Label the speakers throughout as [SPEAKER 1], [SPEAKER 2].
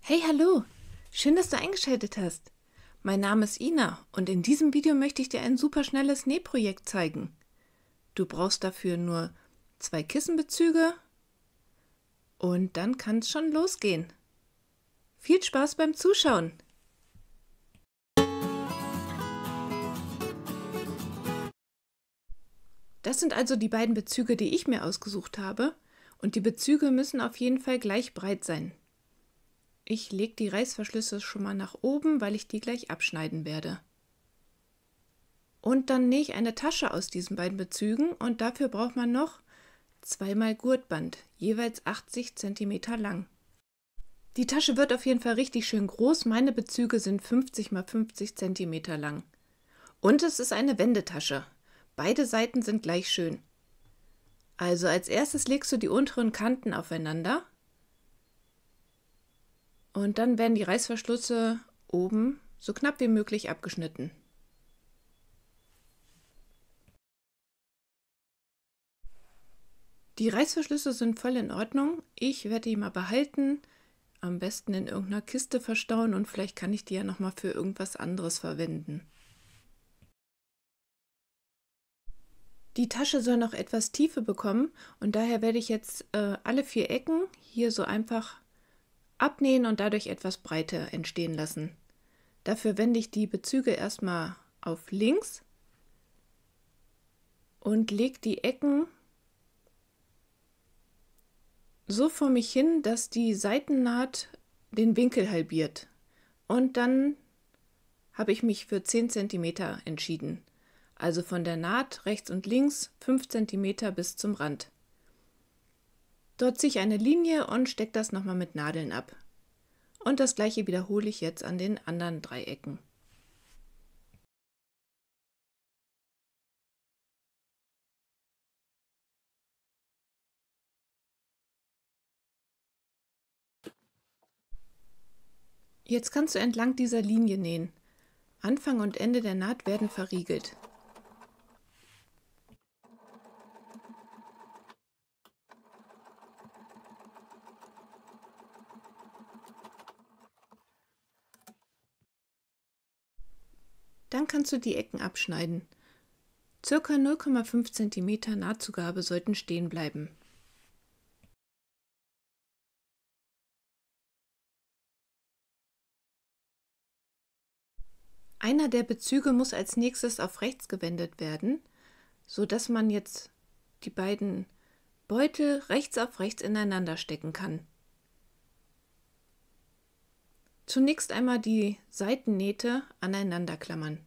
[SPEAKER 1] Hey, hallo! Schön, dass du eingeschaltet hast. Mein Name ist Ina und in diesem Video möchte ich dir ein super schnelles Nähprojekt zeigen. Du brauchst dafür nur 2 Kissenbezüge und dann kann es schon losgehen. Viel Spaß beim Zuschauen! Das sind also die beiden Bezüge, die ich mir ausgesucht habe, und die Bezüge müssen auf jeden Fall gleich breit sein. Ich lege die Reißverschlüsse schon mal nach oben, weil ich die gleich abschneiden werde. Und dann nähe ich eine Tasche aus diesen beiden Bezügen und dafür braucht man noch 2 Gurtband, jeweils 80 cm lang. Die Tasche wird auf jeden Fall richtig schön groß, meine Bezüge sind 50 x 50 cm lang. Und es ist eine Wendetasche. Beide Seiten sind gleich schön. Also als erstes legst du die unteren Kanten aufeinander und dann werden die Reißverschlüsse oben so knapp wie möglich abgeschnitten. Die Reißverschlüsse sind voll in Ordnung. Ich werde die mal behalten, am besten in irgendeiner Kiste verstauen und vielleicht kann ich die ja nochmal für irgendwas anderes verwenden. Die Tasche soll noch etwas Tiefe bekommen und daher werde ich jetzt alle 4 Ecken hier so einfach abnähen und dadurch etwas Breite entstehen lassen. Dafür wende ich die Bezüge erstmal auf links und lege die Ecken so vor mich hin, dass die Seitennaht den Winkel halbiert. Und dann habe ich mich für 10 cm entschieden. Also von der Naht rechts und links 5 cm bis zum Rand. Dort ziehe ich eine Linie und stecke das nochmal mit Nadeln ab. Und das gleiche wiederhole ich jetzt an den anderen 3 Ecken. Jetzt kannst du entlang dieser Linie nähen. Anfang und Ende der Naht werden verriegelt. Dann kannst du die Ecken abschneiden. Circa 0,5 cm Nahtzugabe sollten stehen bleiben. Einer der Bezüge muss als nächstes auf rechts gewendet werden, so dass man jetzt die beiden Beutel rechts auf rechts ineinander stecken kann. Zunächst einmal die Seitennähte aneinander klammern.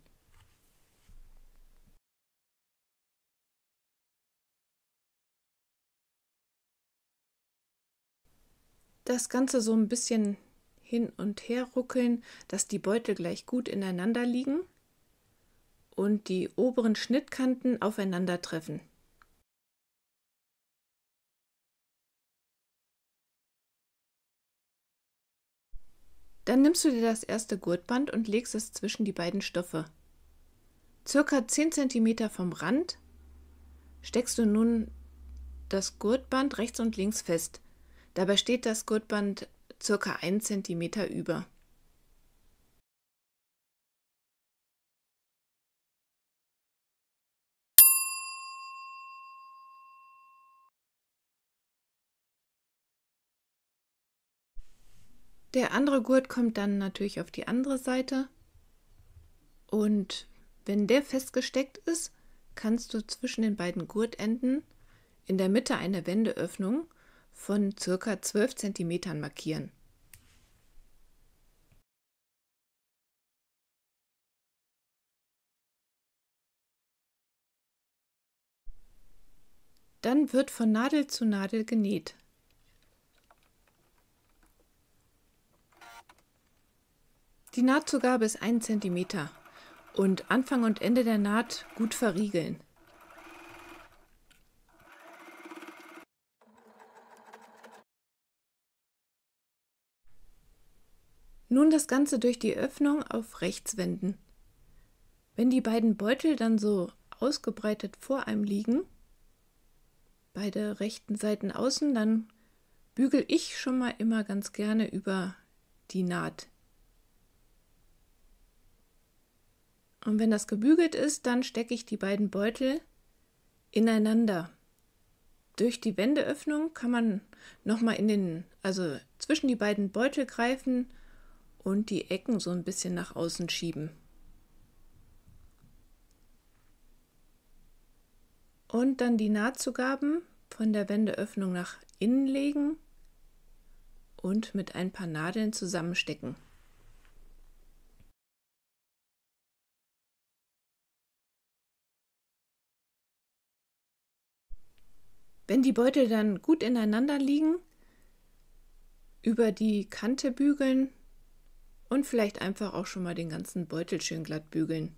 [SPEAKER 1] Das Ganze so ein bisschen hin und her ruckeln, dass die Beutel gleich gut ineinander liegen und die oberen Schnittkanten aufeinander treffen. Dann nimmst du dir das erste Gurtband und legst es zwischen die beiden Stoffe. Circa 10 cm vom Rand steckst du nun das Gurtband rechts und links fest. Dabei steht das Gurtband ca. 1 cm über. Der andere Gurt kommt dann natürlich auf die andere Seite und wenn der festgesteckt ist, kannst du zwischen den beiden Gurtenden in der Mitte eine Wendeöffnung von ca. 12 cm markieren. Dann wird von Nadel zu Nadel genäht. Die Nahtzugabe ist 1 cm und Anfang und Ende der Naht gut verriegeln. Nun das Ganze durch die Öffnung auf rechts wenden. Wenn die beiden Beutel dann so ausgebreitet vor einem liegen, beide rechten Seiten außen, dann bügel ich schon mal immer ganz gerne über die Naht. Und wenn das gebügelt ist, dann stecke ich die beiden Beutel ineinander. Durch die Wendeöffnung kann man nochmal also zwischen die beiden Beutel greifen und die Ecken so ein bisschen nach außen schieben. Und dann die Nahtzugaben von der Wendeöffnung nach innen legen und mit ein paar Nadeln zusammenstecken. Wenn die Beutel dann gut ineinander liegen, über die Kante bügeln und vielleicht einfach auch schon mal den ganzen Beutel schön glatt bügeln.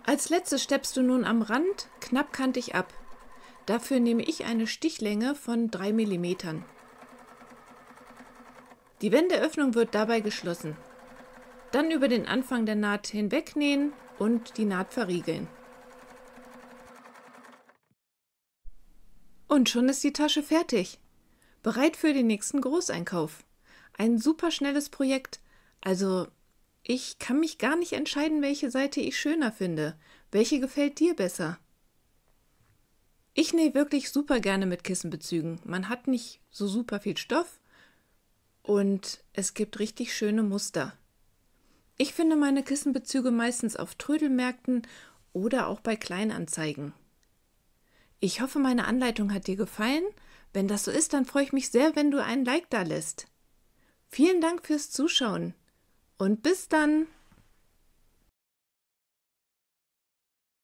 [SPEAKER 1] Als letztes steppst du nun am Rand knappkantig ab. Dafür nehme ich eine Stichlänge von 3 mm. Die Wendeöffnung wird dabei geschlossen. Dann über den Anfang der Naht hinwegnähen und die Naht verriegeln. Und schon ist die Tasche fertig. Bereit für den nächsten Großeinkauf. Ein super schnelles Projekt. Also, ich kann mich gar nicht entscheiden, welche Seite ich schöner finde. Welche gefällt dir besser? Ich nähe wirklich super gerne mit Kissenbezügen. Man hat nicht so super viel Stoff und es gibt richtig schöne Muster. Ich finde meine Kissenbezüge meistens auf Trödelmärkten oder auch bei Kleinanzeigen. Ich hoffe, meine Anleitung hat dir gefallen. Wenn das so ist, dann freue ich mich sehr, wenn du einen Like da lässt. Vielen Dank fürs Zuschauen und bis dann!